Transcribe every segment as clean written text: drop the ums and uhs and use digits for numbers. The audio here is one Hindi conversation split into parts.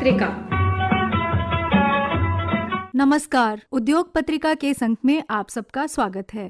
पत्रिका। नमस्कार, उद्योग पत्रिका के इस अंक में आप सबका स्वागत है।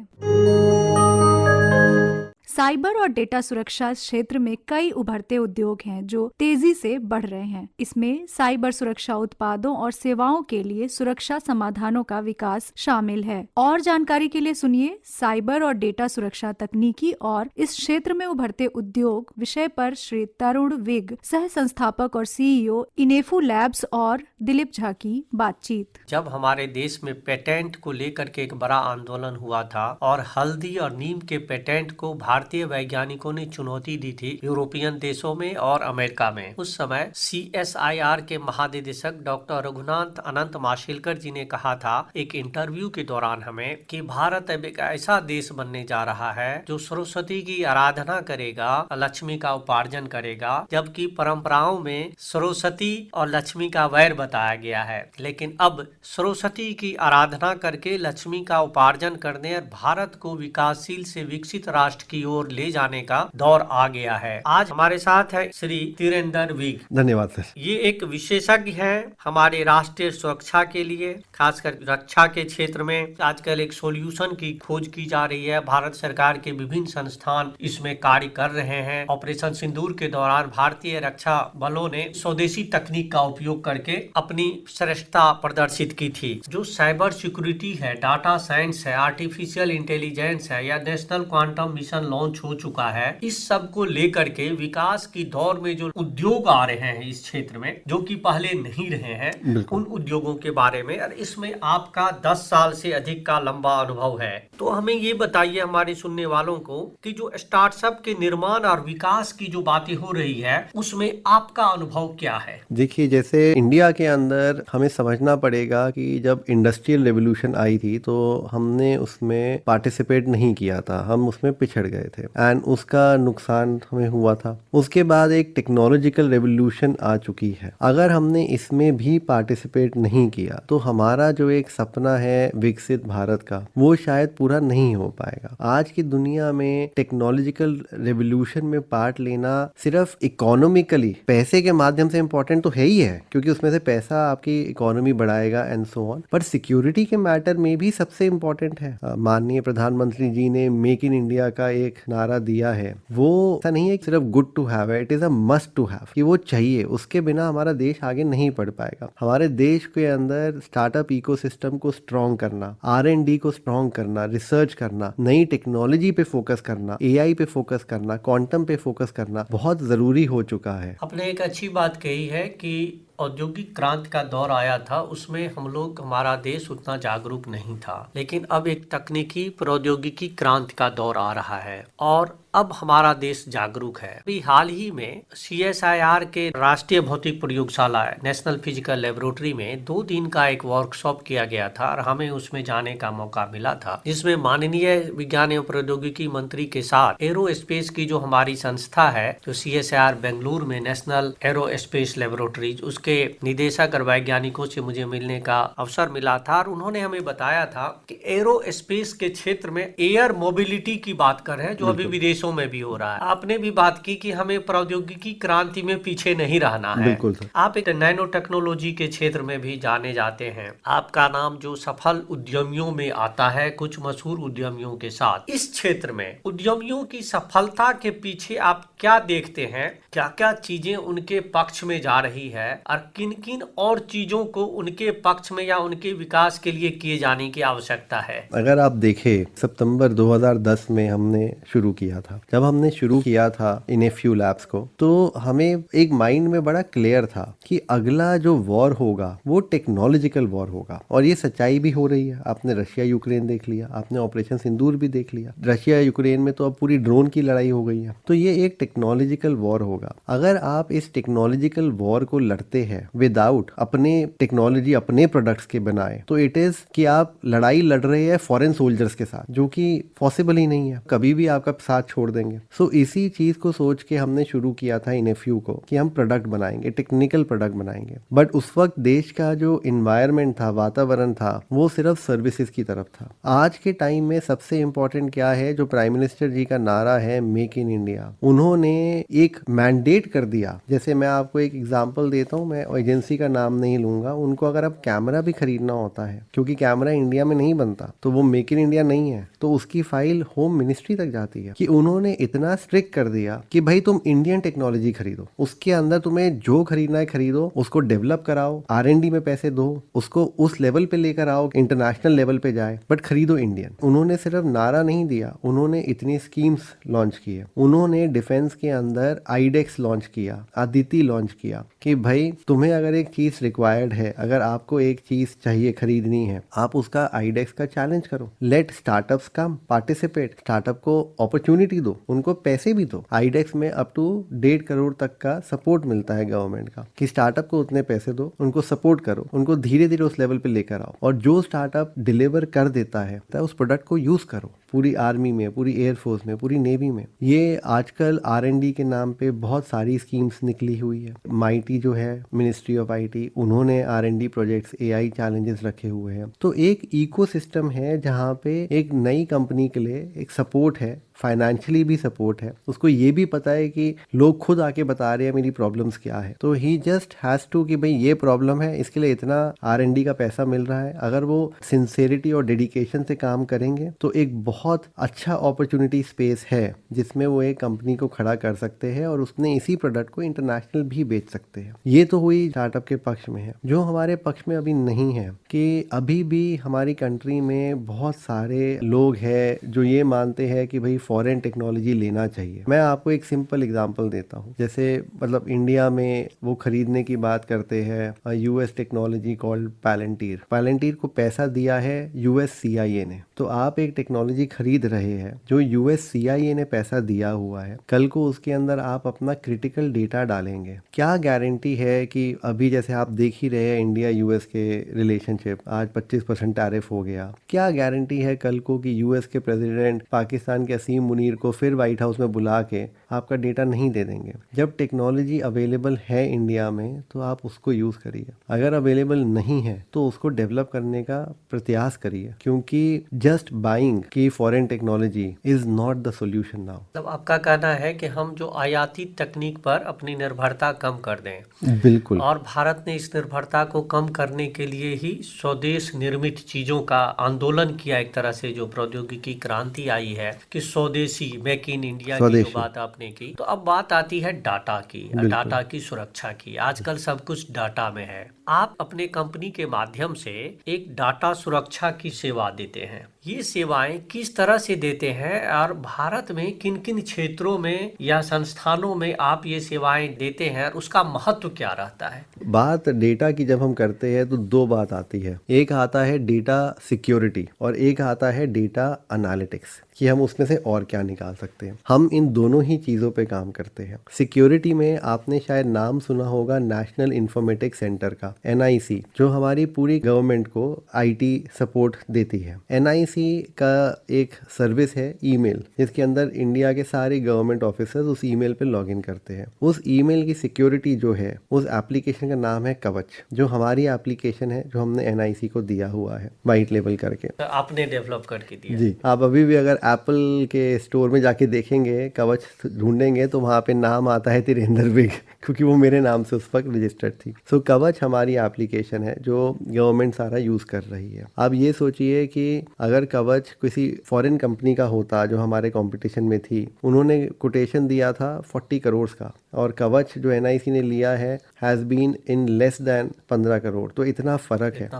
साइबर और डेटा सुरक्षा क्षेत्र में कई उभरते उद्योग हैं जो तेजी से बढ़ रहे हैं। इसमें साइबर सुरक्षा उत्पादों और सेवाओं के लिए सुरक्षा समाधानों का विकास शामिल है। और जानकारी के लिए सुनिए साइबर और डेटा सुरक्षा तकनीकी और इस क्षेत्र में उभरते उद्योग विषय पर श्री तरुण विग, सह संस्थापक और सीईओ इनेफू लैब्स और दिलीप झा की बातचीत। जब हमारे देश में पेटेंट को लेकर के एक बड़ा आंदोलन हुआ था और हल्दी और नीम के पेटेंट को भारतीय वैज्ञानिकों ने चुनौती दी थी यूरोपियन देशों में और अमेरिका में, उस समय CSIR के महानिदेशक डॉक्टर रघुनाथ अनंत माशेलकर जी ने कहा था एक इंटरव्यू के दौरान हमें कि भारत अब एक ऐसा देश बनने जा रहा है जो सरस्वती की आराधना करेगा, लक्ष्मी का उपार्जन करेगा, जबकि परंपराओं में सरस्वती और लक्ष्मी का वैर बताया गया है। लेकिन अब सरस्वती की आराधना करके लक्ष्मी का उपार्जन करने और भारत को विकासशील से विकसित राष्ट्र की ओर ले जाने का दौर आ गया है। आज हमारे साथ है श्री तिरेंद्र विग। धन्यवाद सर। ये एक विशेषज्ञ है हमारे राष्ट्रीय सुरक्षा के लिए, खासकर रक्षा के क्षेत्र में आजकल एक सॉल्यूशन की खोज की जा रही है। भारत सरकार के विभिन्न संस्थान इसमें कार्य कर रहे हैं। ऑपरेशन सिंदूर के दौरान भारतीय रक्षा बलों ने स्वदेशी तकनीक का उपयोग करके अपनी श्रेष्ठता प्रदर्शित की थी। जो साइबर सिक्योरिटी है, डाटा साइंस है, आर्टिफिशियल इंटेलिजेंस है या नेशनल क्वांटम मिशन लॉन्च हो चुका है, इस सब को लेकर के विकास की दौर में जो उद्योग आ रहे हैं इस क्षेत्र में, जो कि पहले नहीं रहे हैं, उन उद्योगों के बारे में, और इसमें आपका 10 साल से अधिक का लंबा अनुभव है। तो हमें ये बताइए हमारे सुनने वालों को कि जो स्टार्टअप के निर्माण और विकास की जो बातें हो रही है उसमें आपका अनुभव क्या है? देखिए, जैसे इंडिया के अंदर हमें समझना पड़ेगा कि जब इंडस्ट्रियल रेवोल्यूशन आई थी तो हमने उसमें पार्टिसिपेट नहीं किया था, हम उसमें पिछड़ गए थे एंड उसका नुकसान हमें हुआ था। उसके बाद एक टेक्नोलॉजिकल रेवोल्यूशन आ चुकी है। अगर हमने इसमें भी पार्टिसिपेट नहीं किया तो हमारा जो एक सपना है विकसित भारत का, वो शायद पूरा नहीं हो पाएगा। आज की दुनिया में टेक्नोलॉजिकल रेवोल्यूशन में पार्ट लेना सिर्फ इकोनॉमिकली पैसे के माध्यम से इम्पोर्टेंट तो है ही है, क्योंकि उसमें से पैसा आपकी इकोनॉमी बढ़ाएगा एंड सो ऑन, पर सिक्योरिटी के मैटर में भी सबसे इम्पोर्टेंट है। माननीय प्रधानमंत्री जी ने मेक इन इंडिया का एक नारा दिया है, वो ऐसा नहीं है कि सिर्फ गुड टू हैव है, it is a must to have, कि वो चाहिए, उसके बिना हमारा देश आगे नहीं बढ़ पाएगा। हमारे देश के अंदर स्टार्टअप इकोसिस्टम को स्ट्रॉन्ग करना, R&D को स्ट्रॉन्ग करना, रिसर्च करना, नई टेक्नोलॉजी पे फोकस करना, AI पे फोकस करना, क्वांटम पे फोकस करना बहुत जरूरी हो चुका है। आपने एक अच्छी बात कही है कि औद्योगिक क्रांति का दौर आया था, उसमें हम लोग, हमारा देश उतना जागरूक नहीं था, लेकिन अब एक तकनीकी प्रौद्योगिकी क्रांति का दौर आ रहा है और अब हमारा देश जागरूक है। अभी हाल ही में CSIR के राष्ट्रीय भौतिक प्रयोगशाला नेशनल फिजिकल लेबोरेटरी में 2 दिन का एक वर्कशॉप किया गया था और हमें उसमें जाने का मौका मिला था, जिसमें माननीय विज्ञान एवं प्रौद्योगिकी मंत्री के साथ एरोस्पेस की जो हमारी संस्था है, जो CSIR बेंगलुरु में नेशनल एरोस्पेस लेबोरेटरी, उसके निदेशक और वैज्ञानिकों से मुझे मिलने का अवसर मिला था और उन्होंने हमें बताया था कि एरोस्पेस के क्षेत्र में एयर मोबिलिटी की बात कर रहे हैं, जो अभी विदेशों में भी हो रहा है। आपने भी बात की कि हमें प्रौद्योगिकी क्रांति में पीछे नहीं रहना है। आप एक नैनो टेक्नोलॉजी के क्षेत्र में भी जाने जाते हैं। आपका नाम जो सफल उद्यमियों में आता है, कुछ मशहूर उद्यमियों के साथ। इस क्षेत्र में उद्यमियों की सफलता के पीछे आप क्या देखते हैं? क्या क्या चीजें उनके पक्ष में जा रही है और किन किन और चीजों को उनके पक्ष में या उनके विकास के लिए किए जाने की आवश्यकता है? अगर आप देखें, सितंबर 2010 में हमने शुरू किया था। जब हमने शुरू किया था इनेफ्यू लैब्स को, तो हमें एक माइंड में बड़ा क्लियर था कि अगला जो वॉर होगा वो टेक्नोलॉजिकल वॉर होगा, और ये सच्चाई भी हो रही है। आपने रशिया यूक्रेन देख लिया, आपने ऑपरेशन सिंदूर भी देख लिया। रशिया यूक्रेन में तो अब पूरी ड्रोन की लड़ाई हो गई है। तो ये एक टेक्नोलॉजिकल वॉर होगा। अगर आप इस टेक्नोलॉजिकल वॉर को लड़ते हैं विदाउट अपने टेक्नोलॉजी, अपने प्रोडक्ट्स के बनाए, तो इट इज कि आप लड़ाई लड़ रहे हैं फॉरेन सोल्जर्स के साथ, जो कि पॉसिबल ही नहीं है। कभी भी आपका साथ छोड़ देंगे। सो इसी चीज को सोच के हमने शुरू किया था इनएफयू को कि हम प्रोडक्ट बनाएंगे, टेक्निकल प्रोडक्ट बनाएंगे। बट उस वक्त देश का जो इन्वायरमेंट था, वातावरण था, वो सिर्फ सर्विसेज की तरफ था। आज के टाइम में सबसे इंपॉर्टेंट क्या है, जो प्राइम मिनिस्टर जी का नारा है मेक इन इंडिया, उन्होंने एक मैंडेट कर दिया। जैसे मैं आपको एक एग्जांपल देता हूँ, मैं एजेंसी का नाम नहीं लूंगा, उनको अगर अब कैमरा भी खरीदना होता है, क्योंकि कैमरा इंडिया में नहीं बनता, तो वो मेक इन इंडिया नहीं है, तो उसकी फाइल होम मिनिस्ट्री तक जाती है। कि उन्होंने इतना स्ट्रिक्ट कर दिया कि भाई तुम इंडियन टेक्नोलॉजी खरीदो, उसके अंदर तुम्हें जो खरीदना है खरीदो, उसको डेवलप कराओ, R&D में पैसे दो, उसको उस लेवल पे लेकर आओ, इंटरनेशनल लेवल पे जाए, बट खरीदो इंडियन। उन्होंने सिर्फ नारा नहीं दिया, उन्होंने इतनी स्कीम्स लॉन्च किए। उन्होंने डिफेंस के अंदर आईडेक्स लॉन्च किया, अदिति लॉन्च किया, कि भाई तुम्हें अगर एक चीज रिक्वायर्ड है, अगर आपको एक चीज चाहिए, खरीदनी है, आप उसका आईडेक्स का चैलेंज करो, लेट स्टार्टअप्स कम पार्टिसिपेट, स्टार्टअप को अपॉर्चुनिटी दो, उनको पैसे भी दो। आईडेक्स में अप टू 1.5 करोड़ तक का सपोर्ट मिलता है गवर्नमेंट का, कि स्टार्टअप को उतने पैसे दो, उनको सपोर्ट करो, उनको धीरे धीरे उस लेवल पे लेकर आओ, और जो स्टार्टअप डिलीवर कर देता है उस प्रोडक्ट को यूज करो। पूरी आर्मी में, पूरी एयरफोर्स में, पूरी नेवी में ये आजकल R&D के नाम पे बहुत सारी स्कीम्स निकली हुई है। माइटी जो है मिनिस्ट्री ऑफ IT, उन्होंने R&D प्रोजेक्ट्स, AI चैलेंजेस रखे हुए हैं। तो एक इकोसिस्टम है जहाँ पे एक नई कंपनी के लिए एक सपोर्ट है, फाइनेंशियली भी सपोर्ट है, उसको ये भी पता है कि लोग खुद आके बता रहे हैं मेरी प्रॉब्लम्स क्या है, तो ही जस्ट हैज टू कि भाई ये प्रॉब्लम है, इसके लिए इतना R&D का पैसा मिल रहा है। अगर वो सिंसेरिटी और डेडिकेशन से काम करेंगे तो एक बहुत अच्छा अपॉर्चुनिटी स्पेस है जिसमें वो एक कंपनी को खड़ा कर सकते हैं और उसने इसी प्रोडक्ट को इंटरनेशनल भी बेच सकते हैं। ये तो हुई स्टार्टअप के पक्ष में है। जो हमारे पक्ष में अभी नहीं है कि अभी भी हमारी कंट्री में बहुत सारे लोग हैं जो ये मानते हैं कि भाई फॉरेन टेक्नोलॉजी लेना चाहिए। मैं आपको एक सिंपल एग्जांपल देता हूँ। जैसे मतलब इंडिया में वो खरीदने की बात करते हैं US टेक्नोलॉजी कॉल्ड पैलेंटीर। पैलेंटीर को पैसा दिया है US CIA ने। तो आप एक टेक्नोलॉजी खरीद रहे हैं जो US CIA ने पैसा दिया हुआ है, कल को उसके अंदर आप अपना क्रिटिकल डेटा डालेंगे, क्या गारंटी है कि अभी जैसे आप देख ही रहे हैं इंडिया US के रिलेशनशिप, आज 25% टैरिफ हो गया, क्या गारंटी है कल को कि US के प्रेसिडेंट पाकिस्तान के असीम मुनीर को फिर व्हाइट हाउस में बुला के आपका डेटा नहीं दे देंगे। जब टेक्नोलॉजी अवेलेबल है इंडिया में तो आप उसको यूज करिए, अगर अवेलेबल नहीं है तो उसको डेवलप करने का प्रयास करिए, क्योंकि जस्ट बाइंग की foreign technology is not the solution now. मतलब आपका कहना है कि हम जो आयाती तकनीक पर अपनी निर्भरता कम कर दें। बिल्कुल। और भारत ने इस निर्भरता को कम करने के लिए ही स्वदेश निर्मित चीजों का आंदोलन किया। एक तरह से जो प्रौद्योगिकी क्रांति आई है कि स्वदेशी, मेक इन इंडिया की जो बात आपने की, तो अब बात आती है डाटा की, डाटा की सुरक्षा की। आजकल सब कुछ डाटा में है। आप अपने कंपनी के माध्यम से एक डाटा सुरक्षा की सेवा देते हैं। ये सेवाएं किस तरह से देते हैं और भारत में किन किन क्षेत्रों में या संस्थानों में आप ये सेवाएं देते हैं और उसका महत्व क्या रहता है? बात डेटा की जब हम करते हैं तो दो बात आती है, एक आता है डेटा सिक्योरिटी और एक आता है डेटा एनालिटिक्स, कि हम उसमें से और क्या निकाल सकते हैं। हम इन दोनों ही चीज़ों पे काम करते हैं। सिक्योरिटी में आपने शायद नाम सुना होगा नेशनल इन्फॉर्मेटिक्स सेंटर का, NIC, जो हमारी पूरी गवर्नमेंट को IT सपोर्ट देती है। NIC का एक सर्विस है ईमेल, जिसके अंदर इंडिया के सारे गवर्नमेंट ऑफिसर्स उस ईमेल पे लॉगिन करते हैं। उस ईमेल की सिक्योरिटी जो है, उस एप्लीकेशन का नाम है कवच, जो हमारी एप्लीकेशन है जो हमने NIC को दिया हुआ है वाइट लेबल करके। तो आपने डेवलप करके दिया? जी। आप अभी भी अगर एप्पल के स्टोर में जाके देखेंगे, कवच ढूंढेंगे तो वहाँ पे नाम आता है तिरेंद्र बिग, क्योंकि वो मेरे नाम से उस वक्त रजिस्टर्ड थी। सो कवच हमारी एप्लीकेशन है जो गवर्नमेंट सारा यूज कर रही है। आप ये सोचिए कि अगर कवच किसी फॉरेन कंपनी का होता जो हमारे कंपटीशन में थी, उन्होंने कोटेशन दिया था 40 करोड़ का, और कवच जो NIC ने लिया है has been in less than 15 crore. तो इतना फर्क है।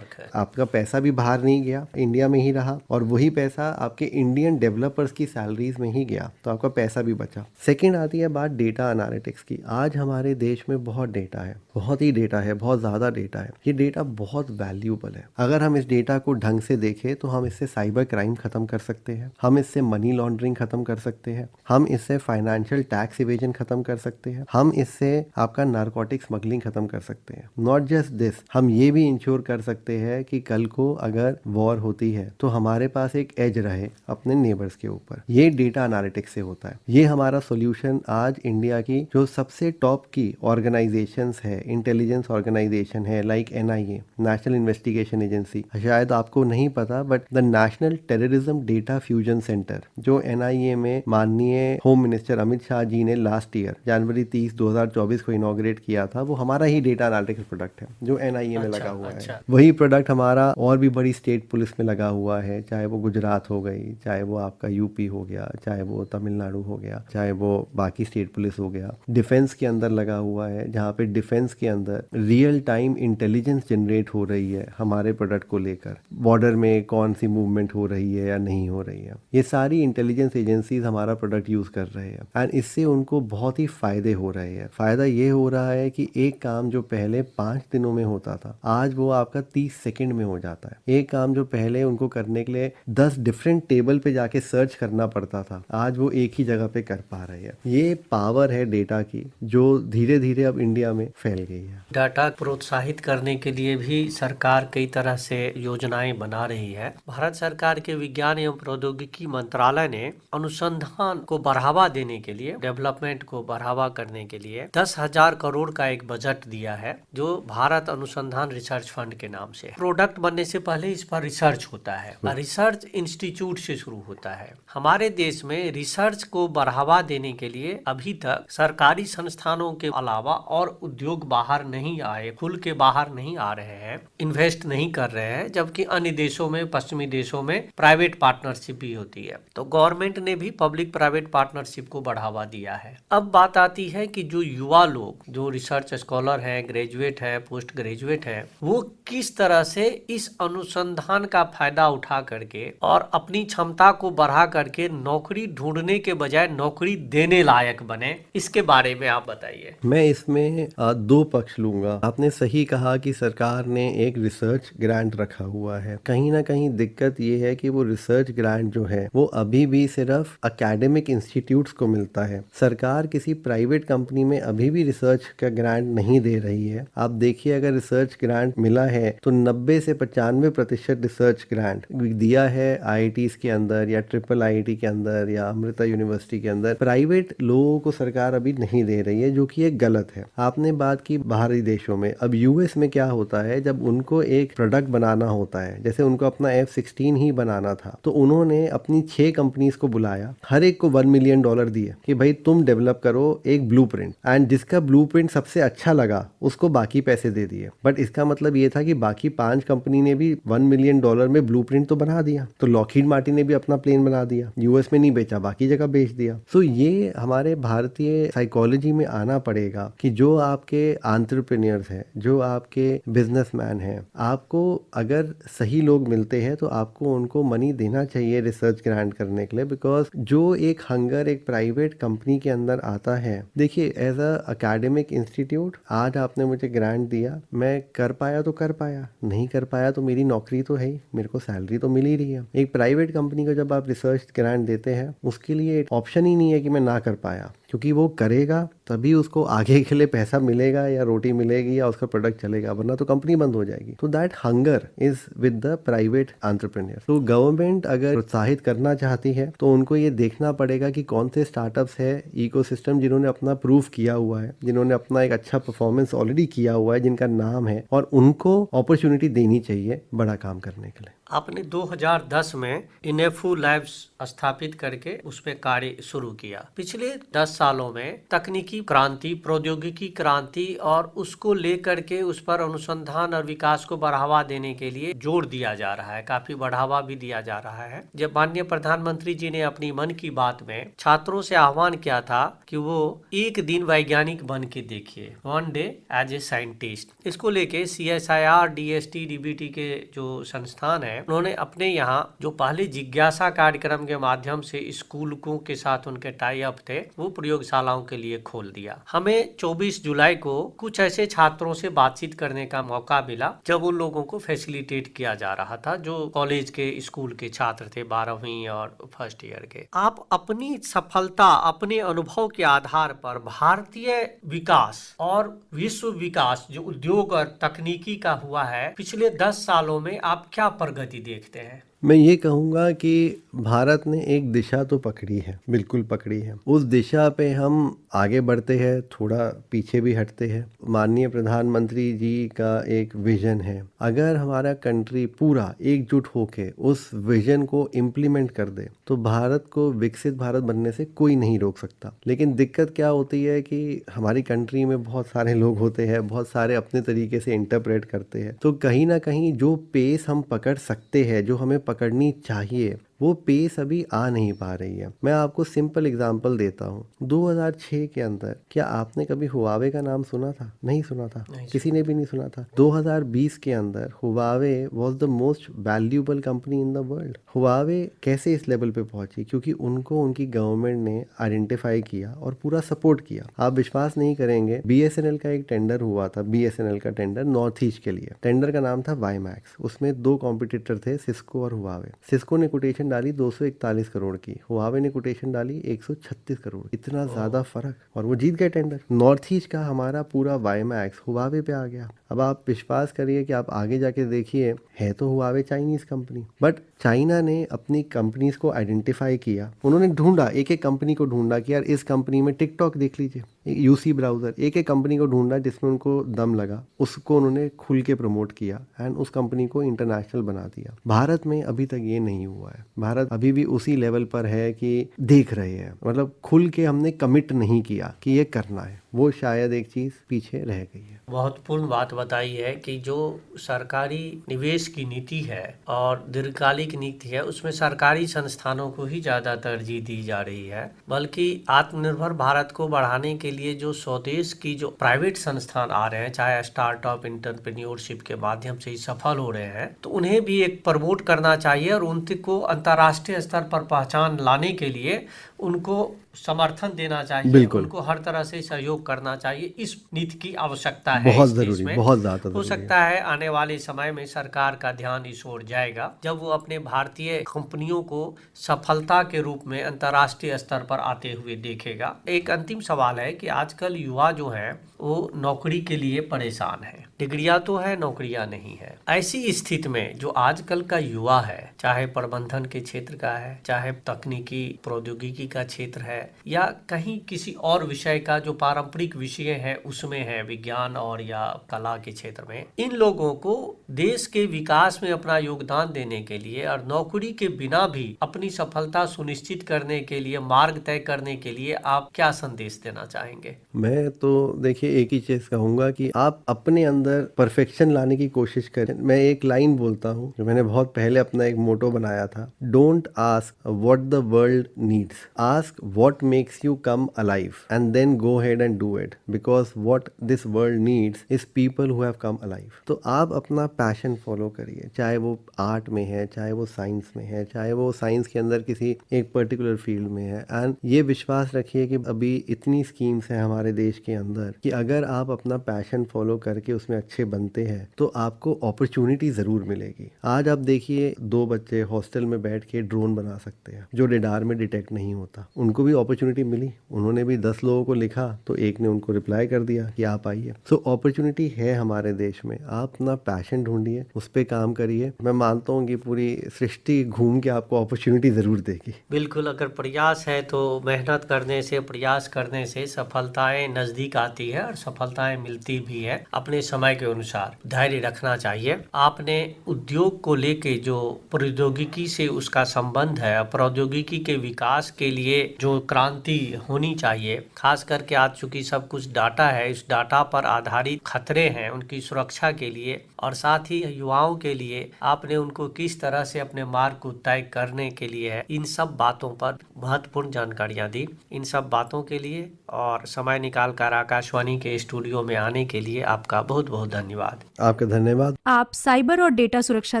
आपका पैसा भी बाहर नहीं गया, इंडिया में ही रहा, और वही पैसा आपके इंडियन डेवलपर्स की सैलरीज में ही गया, तो आपका पैसा भी बचा। सेकंड आती है बात डेटा एनालिटिक्स की। आज हमारे देश में बहुत डेटा है, बहुत ही डेटा है, बहुत ज़्यादा डेटा है। ये डेटा बहुत वैल्यूएबल है। अगर हम इस डेटा को ढंग से देखें तो हम इससे साइबर क्राइम खत्म कर सकते हैं, हम इससे मनी लॉन्ड्रिंग खत्म कर सकते हैं, हम इससे फाइनेंशियल टैक्स इवेजन खत्म कर सकते सकते हैं, हम इससे आपका नारकोटिक स्मगलिंग खत्म कर सकते हैं। नॉट जस्ट दिस, हम ये भी इंश्योर कर सकते हैं कि कल को अगर वॉर होती है तो हमारे पास एक एज रहे अपने नेबर्स के ऊपर। ये डेटा एनालिटिक्स से होता है। ये हमारा सॉल्यूशन आज इंडिया की जो सबसे टॉप की ऑर्गेनाइजेशंस है, इंटेलिजेंस ऑर्गेनाइजेशन है, like NIA, national investigation agency, शायद आपको नहीं पता but the national terrorism data fusion centre जो NIA में माननीय होम मिनिस्टर अमित शाह जी ने लास्ट ईयर जनवरी 30, 2024 को इनॉग्रेट किया था, वो हमारा ही डेटा एनालिटिक्स प्रोडक्ट है जो NIA में लगा हुआ है। वही प्रोडक्ट हमारा और भी बड़ी स्टेट पुलिस में लगा हुआ है, चाहे वो गुजरात हो गई, चाहे वो आपका UP हो गया, चाहे वो तमिलनाडु हो गया, चाहे वो बाकी स्टेट पुलिस हो गया। डिफेंस के अंदर लगा हुआ है, जहाँ पे डिफेंस के अंदर रियल टाइम इंटेलिजेंस जनरेट हो रही है हमारे प्रोडक्ट को लेकर, बॉर्डर में कौन सी मूवमेंट हो रही है या नहीं हो रही है। ये सारी इंटेलिजेंस एजेंसीज हमारा प्रोडक्ट यूज कर रहे हैं एंड इससे उनको बहुत ही फायदे हो रहे हैं। फायदा ये हो रहा है कि एक काम जो पहले 5 दिनों में होता था, आज वो आपका 30 सेकंड में हो जाता है। एक काम जो पहले उनको करने के लिए 10 डिफरेंट टेबल पे जाके सर्च करना पड़ता था, आज वो एक ही जगह पे कर पा रहे हैं। ये पावर है डेटा की जो धीरे धीरे अब इंडिया में फैल गई है। डाटा प्रोत्साहित करने के लिए भी सरकार कई तरह से योजनाएं बना रही है। भारत सरकार के विज्ञान एवं प्रौद्योगिकी मंत्रालय ने अनुसंधान को बढ़ावा देने के लिए, डेवलपमेंट को बढ़ावा करने के लिए 10,000 करोड़ का एक बजट दिया है, जो भारत अनुसंधान रिसर्च फंड के नाम से। प्रोडक्ट बनने से पहले इस पर रिसर्च होता है, रिसर्च इंस्टीट्यूट से शुरू होता है। हमारे देश में रिसर्च को बढ़ावा देने के लिए अभी तक सरकारी संस्थानों के अलावा और उद्योग बाहर नहीं आए, खुल के बाहर नहीं आ रहे हैं, इन्वेस्ट नहीं कर रहे हैं, जबकि अन्य देशों में, पश्चिमी देशों में प्राइवेट पार्टनरशिप भी होती है। तो गवर्नमेंट ने भी पब्लिक प्राइवेट पार्टनरशिप को बढ़ावा दिया है। अब बात आती है कि जो युवा लोग, जो रिसर्च स्कॉलर हैं, ग्रेजुएट हैं, पोस्ट ग्रेजुएट हैं, वो किस तरह से इस अनुसंधान का फायदा उठा करके और अपनी क्षमता को बढ़ा करके नौकरी ढूंढने के बजाय नौकरी देने लायक बने, इसके बारे में आप बताइए। मैं इसमें 2 पक्ष लूंगा। आपने सही कहा कि सरकार ने एक रिसर्च ग्रांट रखा हुआ है। कहीं ना कहीं दिक्कत ये है कि वो रिसर्च ग्रांट जो है वो अभी भी सिर्फ एकेडमिक इंस्टीट्यूट्स को मिलता है। सरकार किसी प्राइवेट कंपनी में अभी भी रिसर्च का ग्रांट नहीं दे रही है। आप देखिए, अगर रिसर्च ग्रांट मिला है तो 90 से 95% रिसर्च ग्रांट दिया है IITs के अंदर या IIIT के अंदर या अमृता यूनिवर्सिटी के अंदर। प्राइवेट लोगों को सरकार अभी नहीं दे रही है, जो कि एक गलत है। आपने बात की बाहरी देशों में। अब US में क्या होता है, जब उनको एक प्रोडक्ट बनाना होता है, जैसे उनको अपना F-16 ही बनाना था, तो उन्होंने अपनी 6 कंपनीज को बुलाया, हर एक को $1 मिलियन दिए कि भाई तुम डेवलप करो एक ब्लूप्रिंट, एंड जिसका ब्लूप्रिंट सबसे अच्छा लगा उसको बाकी पैसे दे दिए। बट इसका मतलब ये था कि बाकी 5 कंपनी ने भी $1 मिलियन में ब्लूप्रिंट तो बना दिया। तो लॉकहीड मार्टिन ने भी अपना प्लेन बना दिया, US में नहीं बेचा, बाकी जगह बेच दिया। सो ये हमारे भारतीय साइकोलॉजी में आना पड़ेगा कि जो आपके एंटरप्रेन्योर्स हैं, जो आपके बिजनेसमैन हैं, आपको अगर सही लोग मिलते हैं तो आपको उनको मनी देना चाहिए रिसर्च ग्रांट करने के लिए। बिकॉज जो एक हंगर एक प्राइवेट कंपनी के अंदर आता है, देखिए एज अ एकेडमिक इंस्टीट्यूट, आज आपने मुझे ग्रांट दिया, मैं कर पाया तो कर पाया, नहीं कर पाया तो मेरी नौकरी तो है ही, मेरे को सैलरी तो मिल ही रही है। एक प्राइवेट कंपनी को जब आप रिसर्च ग्रांट देते हैं, उसके लिए ऑप्शन ही नहीं है कि मैं ना कर पाया, क्योंकि वो करेगा तभी उसको आगे के लिए पैसा मिलेगा या रोटी मिलेगी या उसका प्रोडक्ट चलेगा, वरना तो कंपनी बंद हो जाएगी। तो that hunger is with the private entrepreneur. तो गवर्नमेंट अगर प्रोत्साहित करना चाहती है तो उनको ये देखना पड़ेगा कि कौन से स्टार्टअप्स है इकोसिस्टम जिन्होंने अपना प्रूफ किया हुआ है, जिन्होंने अपना एक अच्छा परफॉर्मेंस ऑलरेडी किया हुआ है, जिनका नाम है, और उनको अपॉर्चुनिटी देनी चाहिए बड़ा काम करने के लिए। आपने 2010 में इनेफू लैब्स स्थापित करके उस पर कार्य शुरू किया। पिछले 10 सालों में तकनीकी क्रांति, प्रौद्योगिकी क्रांति और उसको लेकर के उस पर अनुसंधान और विकास को बढ़ावा देने के लिए जोर दिया जा रहा है, काफी बढ़ावा भी दिया जा रहा है। जब माननीय प्रधानमंत्री जी ने अपनी मन की बात में छात्रों से आह्वान किया था कि वो एक दिन वैज्ञानिक बन के देखिए, 1 डे एज ए साइंटिस्ट, इसको लेके CSIR, DST, DBT के जो संस्थान है है, उन्होंने अपने यहाँ जो पहले जिज्ञासा कार्यक्रम के माध्यम से स्कूलों के साथ उनके टाई अप थे, वो प्रयोगशालाओं के लिए खोल दिया। हमें 24 जुलाई को कुछ ऐसे छात्रों से बातचीत करने का मौका मिला जब उन लोगों को फैसिलिटेट किया जा रहा था जो कॉलेज के स्कूल के छात्र थे, 12वीं और फर्स्ट ईयर के। आप अपनी सफलता, अपने अनुभव के आधार पर भारतीय विकास और विश्व विकास जो उद्योग और तकनीकी का हुआ है पिछले 10 सालों में आप क्या प्रगति देखते हैं? मैं ये कहूँगा कि भारत ने एक दिशा तो पकड़ी है, बिल्कुल पकड़ी है। उस दिशा पे हम आगे बढ़ते हैं, थोड़ा पीछे भी हटते हैं। माननीय प्रधानमंत्री जी का एक विजन है, अगर हमारा कंट्री पूरा एकजुट होके उस विजन को इम्प्लीमेंट कर दे तो भारत को विकसित भारत बनने से कोई नहीं रोक सकता। लेकिन दिक्कत क्या होती है कि हमारी कंट्री में बहुत सारे लोग होते हैं, बहुत सारे अपने तरीके से इंटरप्रेट करते हैं, तो कहीं ना कहीं जो पेस हम पकड़ सकते हैं, जो हमें पकड़नी चाहिए, वो पेस अभी आ नहीं पा रही है। मैं आपको सिंपल एग्जांपल देता हूँ। 2006 के अंदर क्या आपने कभी हुआवे का नाम सुना था? नहीं सुना था, किसी ने भी नहीं सुना था। 2020 के अंदर Huawei was the most valuable company in the world. Huawei कैसे इस लेवल पे पहुंची? क्योंकि उनको उनकी गवर्नमेंट ने आइडेंटिफाई किया और पूरा सपोर्ट किया। आप विश्वास नहीं करेंगे, BSNL का एक टेंडर हुआ था, BSNL का टेंडर नॉर्थ ईस्ट के लिए। टेंडर का नाम था वाईमैक्स। उसमें 2 कॉम्पिटिटर थे, सिस्को और हुआवे। सिस्को ने कोटेशन डाली 241 करोड़ की, हुआवे ने कोटेशन डाली 136 करोड़। इतना ज्यादा फर्क, और वो जीत गए टेंडर। नॉर्थ ईस्ट का हमारा पूरा वाईमैक्स हुआवे पे आ गया। अब आप विश्वास करिए कि आप आगे जाके देखिए, है तो Huawei Chinese company, but China ने अपनी कंपनीज को आइडेंटिफाई किया। उन्होंने ढूंढा, एक एक कंपनी को ढूंढा कि यार इस कंपनी में टिकटॉक देख लीजिए, UC ब्राउजर, एक एक कंपनी को ढूंढा जिसमें उनको दम लगा, उसको उन्होंने खुल के प्रमोट किया एंड उस कंपनी को इंटरनेशनल बना दिया। भारत में अभी तक ये नहीं हुआ है। भारत अभी भी उसी लेवल पर है कि देख रहे हैं, मतलब खुल के हमने कमिट नहीं किया कि ये करना है। वो शायद एक चीज पीछे रह गई है। महत्वपूर्ण बात बताई है कि जो सरकारी निवेश की नीति है और दीर्घकालिक नीति है, उसमें सरकारी संस्थानों को ही ज्यादा तरजीह दी जा रही है, बल्कि आत्मनिर्भर भारत को बढ़ाने के लिए जो स्वदेश की जो प्राइवेट संस्थान आ रहे हैं, चाहे स्टार्टअप एंटरप्रेन्योरशिप के माध्यम से ही सफल हो रहे हैं, तो उन्हें भी एक प्रमोट करना चाहिए और उनको अंतर्राष्ट्रीय स्तर पर पहचान लाने के लिए उनको समर्थन देना चाहिए, उनको हर तरह से सहयोग करना चाहिए। इस नीति की आवश्यकता है, बहुत जरूरी, बहुत ज्यादा हो सकता है आने वाले समय में सरकार का ध्यान इस ओर जाएगा जब वो अपने भारतीय कंपनियों को सफलता के रूप में अंतर्राष्ट्रीय स्तर पर आते हुए देखेगा। एक अंतिम सवाल है कि आजकल युवा जो है वो नौकरी के लिए परेशान है, डिग्रियां तो है, नौकरियां नहीं है। ऐसी स्थिति में जो आजकल का युवा है, चाहे प्रबंधन के क्षेत्र का है, चाहे तकनीकी प्रौद्योगिकी का क्षेत्र है, या कहीं किसी और विषय का जो पारंपरिक विषय है उसमें है, विज्ञान और या कला के क्षेत्र में, इन लोगों को देश के विकास में अपना योगदान देने के लिए और नौकरी के बिना भी अपनी सफलता सुनिश्चित करने के लिए, मार्ग तय करने के लिए आप क्या संदेश देना चाहेंगे? मैं तो देखिए एक ही चीज कहूंगा कि आप अपने अंदर परफेक्शन लाने की कोशिश करें। मैं एक लाइन बोलता हूँ जो मैंने बहुत पहले अपना एक मोटो बनाया था, don't ask what the world needs, ask what makes you come alive and then go ahead and do it, because what this world needs is people who have come alive. तो आप अपना पैशन फॉलो करिए, चाहे वो आर्ट में है, चाहे वो साइंस में है, चाहे वो साइंस के अंदर किसी एक पर्टिकुलर फील्ड में है। एंड ये विश्वास रखिए कि अभी इतनी स्कीम्स हैं हमारे देश के अंदर कि अगर आप अपना पैशन फॉलो करके उसमें अच्छे बनते हैं तो आपको अपॉर्चुनिटी जरूर मिलेगी। आज आप देखिए 2 बच्चे हॉस्टल में बैठ के ड्रोन बना सकते हैं जो रेडार में डिटेक्ट नहीं होता, उनको भी अपॉर्चुनिटी मिली। उन्होंने भी 10 लोगों को लिखा तो एक ने उनको रिप्लाई कर दिया कि आप आइए। सो अपॉर्चुनिटी है हमारे देश में, आप अपना पैशन ढूंढिए, उस पर काम करिए। मैं मानता हूँ कि पूरी सृष्टि घूम के आपको अपॉर्चुनिटी जरूर देगी। बिल्कुल, अगर प्रयास है तो मेहनत करने से, प्रयास करने से सफलताएं नजदीक आती है और सफलताएं मिलती भी है अपने समय के अनुसार। धैर्य रखना चाहिए। आपने उद्योग को लेके जो प्रौद्योगिकी से उसका संबंध है, प्रौद्योगिकी के विकास के लिए जो क्रांति होनी चाहिए, खास करके आज चूंकि सब कुछ डाटा है, इस डाटा पर आधारित खतरे हैं, उनकी सुरक्षा के लिए और साथ ही युवाओं के लिए आपने उनको किस तरह से अपने मार्ग को तय करने के लिए है, इन सब बातों पर महत्वपूर्ण जानकारियां दी। इन सब बातों के लिए और समय निकाल कर आकाशवाणी के स्टूडियो में आने के लिए आपका बहुत बहुत धन्यवाद। आपका धन्यवाद। आप साइबर और डेटा सुरक्षा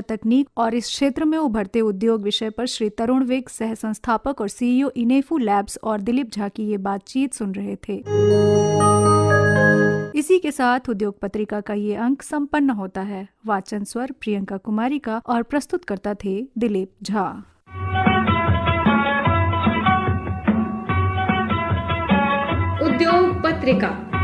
तकनीक और इस क्षेत्र में उभरते उद्योग विषय पर श्री तरुण विग, सह संस्थापक और CEO इनेफू लैब्स और दिलीप झा की ये बातचीत सुन रहे थे। इसी के साथ उद्योग पत्रिका का ये अंक संपन्न होता है। वाचन स्वर प्रियंका कुमारी का और प्रस्तुतकर्ता थे दिलीप झा। उद्योग पत्रिका।